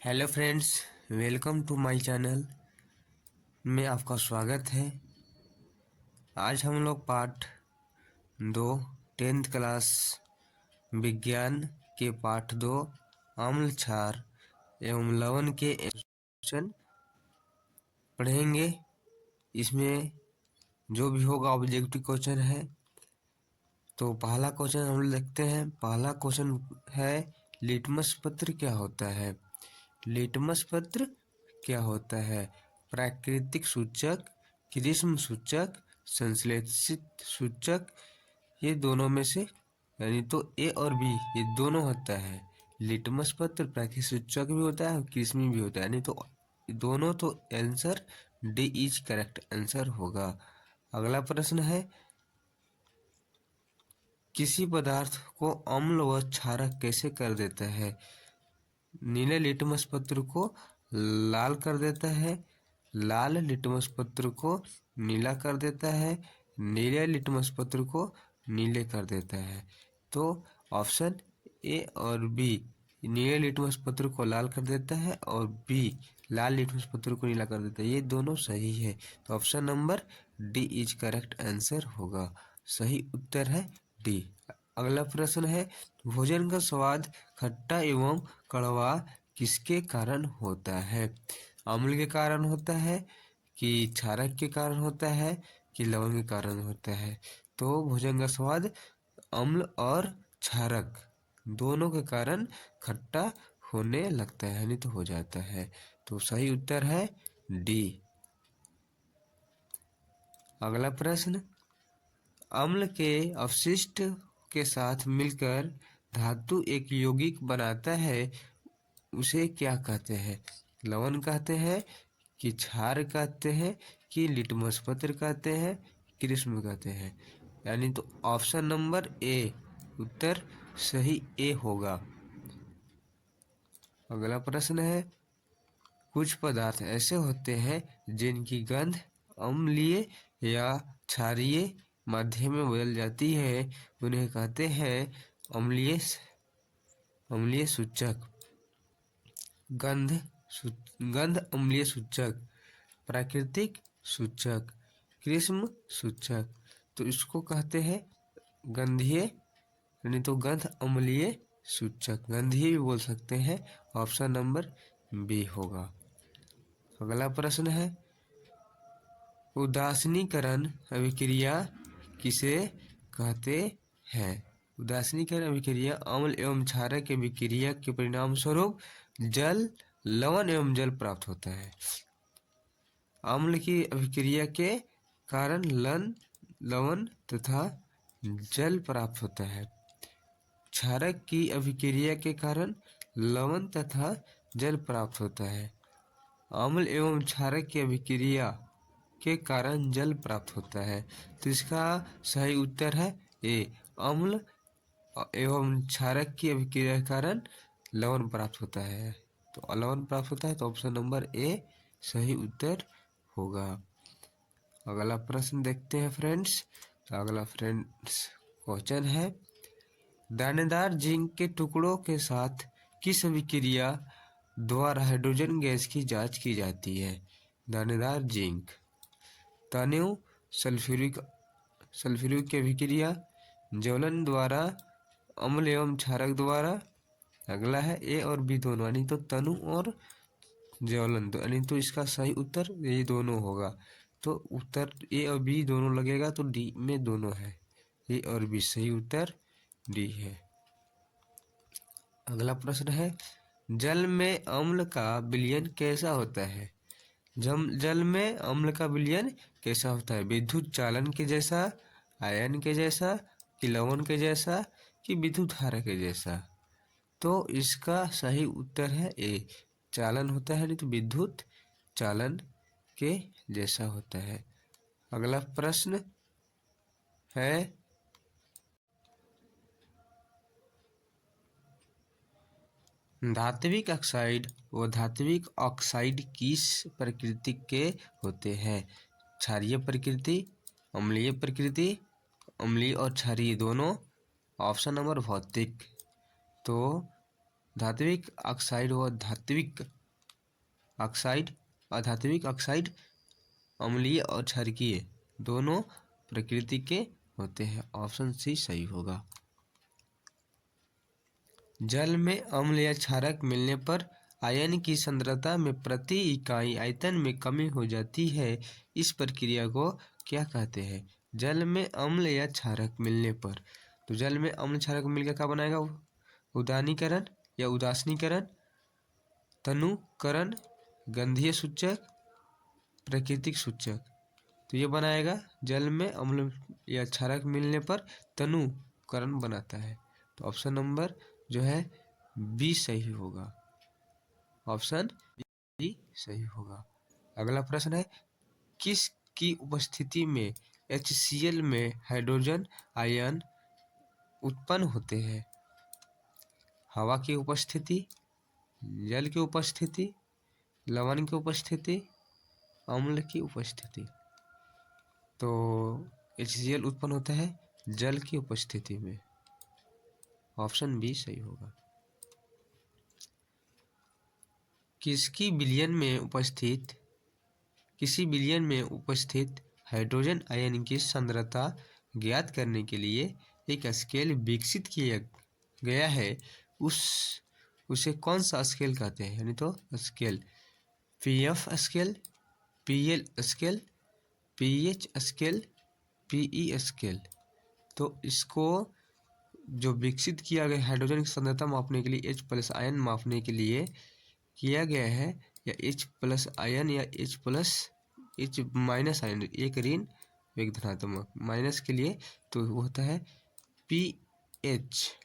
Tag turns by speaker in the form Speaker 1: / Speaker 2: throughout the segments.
Speaker 1: Hello friends, welcome to my channel में आपका स्वागत है। आज हम लोग पाठ 2 10th क्लास विज्ञान के पाठ 2 अम्ल क्षार एवं लवण के क्वेश्चन पढ़ेंगे। इसमें जो भी होगा ऑब्जेक्टिव क्वेश्चन है। तो पहला क्वेश्चन हम लोग देखते हैं। पहला क्वेश्चन है, लिटमस पत्र क्या होता है? लिटमस पत्र क्या होता है? प्राकृतिक सूचक, कृत्रिम सूचक, संश्लेषित सूचक, ये दोनों में से यानी तो ए और बी ये दोनों होता है। लिटमस पत्र प्राकृतिक सूचक भी होता है और कृत्रिम भी होता है, यानी तो दोनों। तो answer D is correct answer होगा। अगला प्रश्न है, किसी पदार्थ को अम्ल व क्षारक कैसे कर देता है? नीले लिटमस पत्र को लाल कर देता है, लाल लिटमस पत्र को नीला कर देता है, नीले लिटमस पत्र को नीले कर देता है। तो ऑप्शन ए और बी, नीले लिटमस पत्र को लाल कर देता है और बी लाल लिटमस पत्र को नीला कर देता है, ये दोनों सही है। तो option number D is correct answer होगा। सही उत्तर है डी। अगला प्रश्न है, भोजन का स्वाद खट्टा एवं कड़वा किसके कारण होता है? अम्ल के कारण होता है कि क्षारक के कारण होता है कि लवण के कारण होता है? तो भोजन का स्वाद अम्ल और क्षारक दोनों के कारण खट्टा होने लगता है, यानी तो हो जाता है। तो सही उत्तर है डी। अगला प्रश्न, अम्ल के अवशिष्ट के साथ मिलकर धातु एक यौगिक बनाता है, उसे क्या कहते हैं? लवण कहते हैं कि क्षार कहते हैं कि लिटमस पत्र कहते हैं, कृष्ण कहते हैं? यानी तो ऑप्शन नंबर ए उत्तर सही ए होगा। अगला प्रश्न है, कुछ पदार्थ ऐसे होते हैं जिनकी गंध अम्लीय या क्षारीय माध्यम में बदल जाती है, उन्हें कहते हैं अम्लीय सूचक। गंध अम्लीय सूचक, प्राकृतिक सूचक, कृत्रिम सूचक। तो इसको कहते हैं गंधीय, यानी तो गंध अम्लीय सूचक, गंधीय भी बोल सकते हैं। ऑप्शन नंबर बी होगा। अगला प्रश्न है, उदासीनीकरण अभिक्रिया किसे कहते हैं? उदासीनीकरण अभिक्रिया अम्ल एवं क्षारक की अभिक्रिया के परिणाम स्वरूप जल, लवण एवं जल प्राप्त होता है। अम्ल की अभिक्रिया के कारण लवण तथा जल प्राप्त होता है। क्षारक की अभिक्रिया के कारण लवण तथा जल प्राप्त होता है। अम्ल एवं क्षारक की अभिक्रिया के कारण जल प्राप्त होता है। तो इसका सही उत्तर है ए, अम्ल एवं क्षारक की अभिक्रिया के कारण लवण प्राप्त होता है। तो लवण प्राप्त होता है, तो ऑप्शन नंबर ए सही उत्तर होगा। अगला प्रश्न देखते हैं फ्रेंड्स। तो अगला फ्रेंड्स क्वेश्चन है, दानेदार जिंक के टुकड़ों के साथ किस अभिक्रिया द्वारा हाइड्रोजन गैस की जांच की जाती है? दानेदार जिंक, तनु सल्फ्यूरिक की अभिक्रिया, ज्वलन द्वारा, अम्ल एवं क्षारक द्वारा। अगला है ए और बी दोनों, यानी तो तनु और ज्वलन, यानी तो इसका सही उत्तर ये दोनों होगा। तो उत्तर ए और बी दोनों लगेगा, तो डी में दोनों है। ए और बी सही उत्तर डी है। अगला प्रश्न है, जल में अम्ल का विलयन कैसा होता है? जल में अम्ल का विलयन कैसा होता है? विद्युत चालन के जैसा, आयन के जैसा, कि लवण के जैसा, कि विद्युत धारा के जैसा? तो इसका सही उत्तर है ए, चालन होता है, नहीं तो विद्युत चालन के जैसा होता है। अगला प्रश्न है, धात्विक ऑक्साइड व धात्विक ऑक्साइड किस प्रकृति के होते हैं? क्षारीय प्रकृति, अम्लीय प्रकृति, अम्लीय और क्षारीय दोनों। ऑप्शन नंबर भौतिक। तो धात्विक ऑक्साइड व धात्विक ऑक्साइड, अधात्विक ऑक्साइड अम्लीय और क्षारकीय दोनों प्रकृति के होते हैं। ऑप्शन सी सही होगा। जल में अम्ल या क्षारक मिलने पर आयन की सांद्रता में प्रति इकाई आयतन में कमी हो जाती है। इस प्रक्रिया को क्या कहते हैं? जल में अम्ल या क्षारक मिलने पर, तो जल में अम्ल क्षारक मिलकर क्या बनाएगा? उदानीकरण या उदासीनीकरण, तनुकरण, गंधीय सूचक, प्राकृतिक सूचक। तो ये बनाएगा जल में अम्ल या क्षारक मिलने पर तनुकरण बनाता है। तो ऑप्शन नंबर जो है बी सही होगा। ऑप्शन बी सही होगा। अगला प्रश्न है, किस की उपस्थिति में HCl में हाइड्रोजन आयन उत्पन्न होते हैं? हवा की उपस्थिति, जल की उपस्थिति, लवण की उपस्थिति, अम्ल की उपस्थिति। तो HCl उत्पन्न होता है जल की उपस्थिति में। ऑप्शन बी सही होगा। किसी विलयन में उपस्थित हाइड्रोजन आयन की सांद्रता ज्ञात करने के लिए एक स्केल विकसित किया गया है। उसे कौन सा स्केल कहते हैं? यानी तो scale PF scale, PL scale, PH scale, PE scale. तो इसको जो विकसित किया गया हाइड्रोजन की सांद्रता मापने के लिए, H+ आयन मापने के लिए किया गया है, या H+ आयन या H- आयन, एक ऋण एक धनात्मक माइनस के लिए, तो वो होता है पीएच।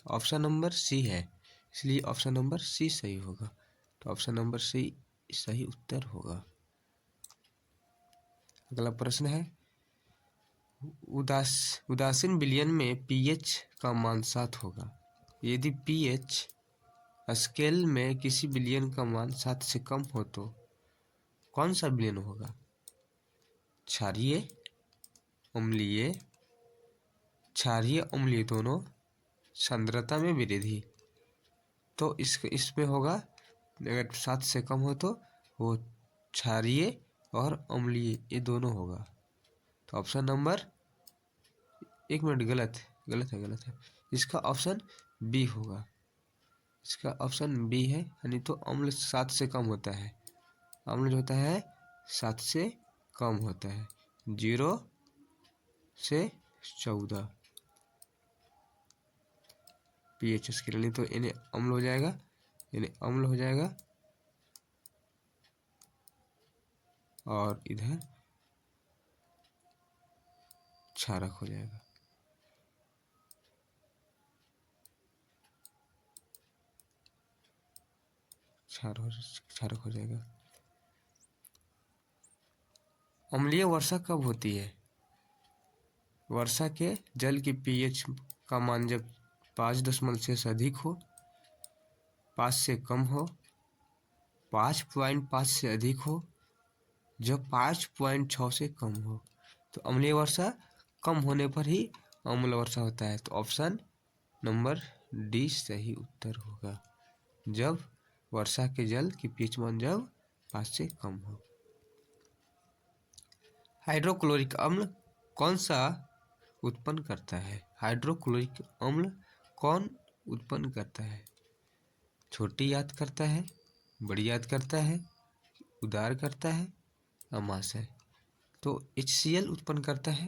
Speaker 1: ऑप्शन नंबर सी है, इसलिए ऑप्शन नंबर सी सही होगा। तो ऑप्शन नंबर सी सही उत्तर होगा। अगला प्रश्न है, उदासीन विलयन में पीएच का मान 7 होगा। यदि पीएच स्केल में किसी विलयन का मान 7 से कम हो तो कौन सा विलयन होगा? क्षारीय, अम्लीय, क्षारीय अम्लीय दोनों, सांद्रता में वृद्धि। तो इसमें होगा, अगर 7 से कम हो तो वो क्षारीय और अम्लीय ये दोनों होगा। तो ऑप्शन नंबर, एक मिनट, गलत है। इसका ऑप्शन बी होगा। इसका ऑप्शन बी है, यानी तो अम्ल 7 से कम होता है। अम्ल जो होता है 7 से कम होता है, 0 से 14 पीएच स्केल, नहीं तो इन्हें अम्ल हो जाएगा, और इधर क्षारक हो जाएगा। क्षारक हो जाएगा। अम्लीय वर्षा कब होती है? वर्षा के जल की पीएच का मान जब 5 से अधिक हो, 5 से कम हो, 5.5 से अधिक हो, जब 5.6 से कम हो। तो अम्लीय वर्षा कम होने पर ही अम्ल वर्षा होता है। तो ऑप्शन नंबर डी सही उत्तर होगा, जब वर्षा के जल की पीएच मान जब 5 से कम हो। हाइड्रोक्लोरिक अम्ल कौन सा उत्पन्न करता है? हाइड्रोक्लोरिक अम्ल कौन उत्पन्न करता है? छोटी याद करता है, बड़ी याद करता है, उदार करता है, अमाशय। तो HCl उत्पन्न करता है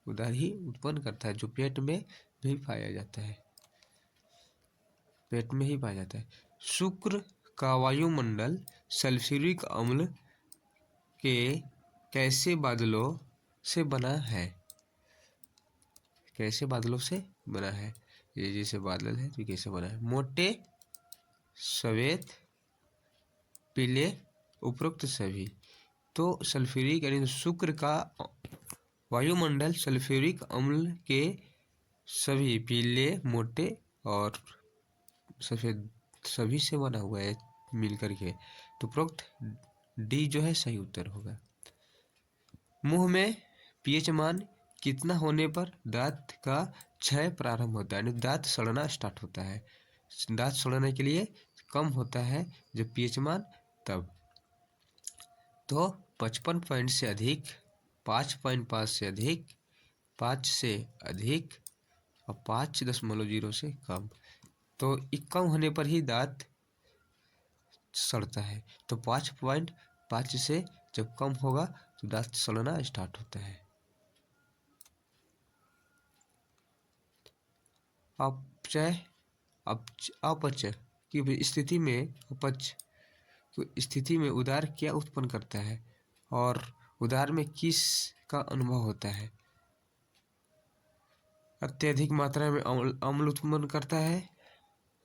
Speaker 1: उदार ही उत्पन्न करता है, जो पेट में भी पाया जाता है, शुक्र का वायुमंडल सल्फ्यूरिक अम्ल के कैसे बादलों से बना है? ये जैसे बादल है, तो कैसे बना है? मोटे, श्वेत, पीले, उपरोक्त सभी। तो सल्फ्यूरिक यानी तो शुक्र का वायुमंडल सल्फ्यूरिक अम्ल के सभी पीले, मोटे और सफेद सभी से बना हुआ है मिलकर के। तो उपरोक्त डी जो है सही उत्तर होगा। मुंह में पीएच मान कितना होने पर दांत का क्षय प्रारंभ होता है, यानी दांत सड़ना स्टार्ट होता है। दांत सड़ने के लिए कम होता है जब पीएच मान तब। तो 55 पॉइंट से अधिक, 5.5 से अधिक, 5 से अधिक और 5.0 से कम। तो कम होने पर ही दांत सड़ता है। तो 5.5 से जब कम होगा तो दांत सड़ना स्टार्ट होता है। अपचय अपच की स्थिति में उदर क्या उत्पन्न करता है और उदर में किस का अनुभव होता है? अत्यधिक मात्रा में अम्ल उत्पन्न करता है,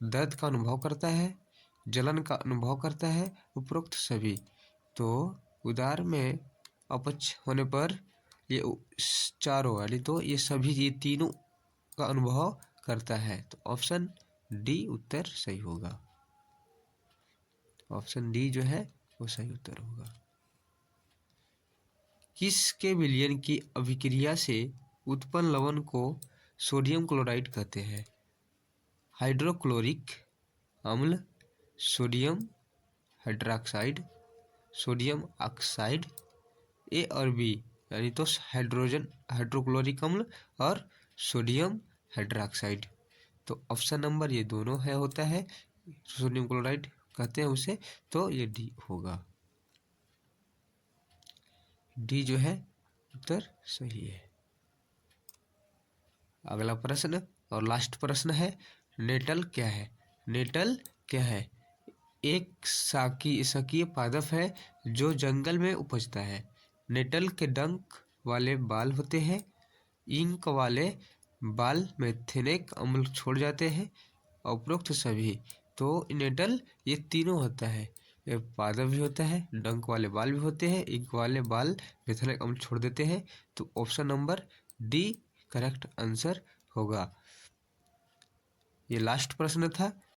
Speaker 1: दर्द का अनुभव करता है, जलन का अनुभव करता है, उपरोक्त सभी। तो उदर में अपच होने पर ये चारों यानी तो ये सभी ये तीनों का अनुभव करता है। तो ऑप्शन डी उत्तर सही होगा। ऑप्शन डी जो है वो सही उत्तर होगा। किसके विलयन की अभिक्रिया से उत्पन्न लवण को सोडियम क्लोराइड कहते हैं? हाइड्रोक्लोरिक अम्ल, सोडियम हाइड्रोक्साइड, सोडियम ऑक्साइड। ए और बी यानी तो हाइड्रोक्लोरिक अम्ल और सोडियम हाइड्रोक्साइड। तो ऑप्शन नंबर ये दोनों है होता है, सोडियम क्लोराइड कहते हैं उसे। तो ये डी होगा। डी जो है उत्तर सही है। अगला प्रश्न और लास्ट प्रश्न है, नेटल क्या है? नेटल क्या है? एक शाकीय पादप है जो जंगल में उपजता है। नेटल के डंक वाले बाल होते हैं। इंक वाले बाल मेथेनिक अम्ल छोड़ जाते हैं। उपरोक्त सभी। तो नेटल ये तीनों होता है, ये पादप भी होता है, डंक वाले बाल भी होते हैं, इंक वाले बाल मेथेनिक अम्ल छोड़ देते हैं। तो option number D correct answer होगा। ये लास्ट प्रश्न था।